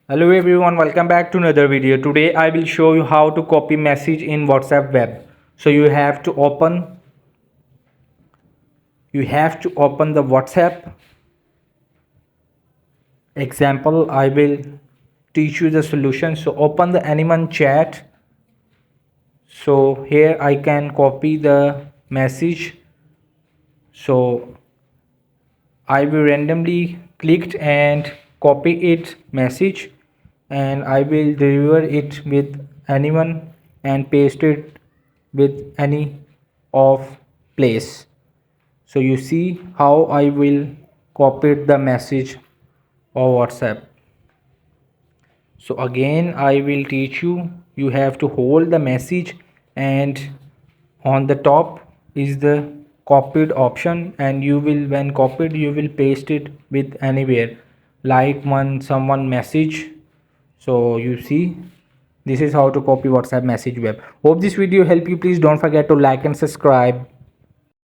Hello everyone, welcome back to another video. Today I will show you how to copy message in WhatsApp web. So you have to open the WhatsApp. Example, I will teach you the solution. So open the anyone chat. So here I can copy the message. So I will randomly clicked and copy it message, and I will deliver it with anyone and paste it with any of place. So you see how I will copy the message of WhatsApp. So again I will teach you. You have to hold the message, and on the top is the copied option, and you will, when copied, you will paste it with anywhere, like when someone message. So you see, this is how to copy WhatsApp message web. Hope this video help you. Please don't forget to like and subscribe.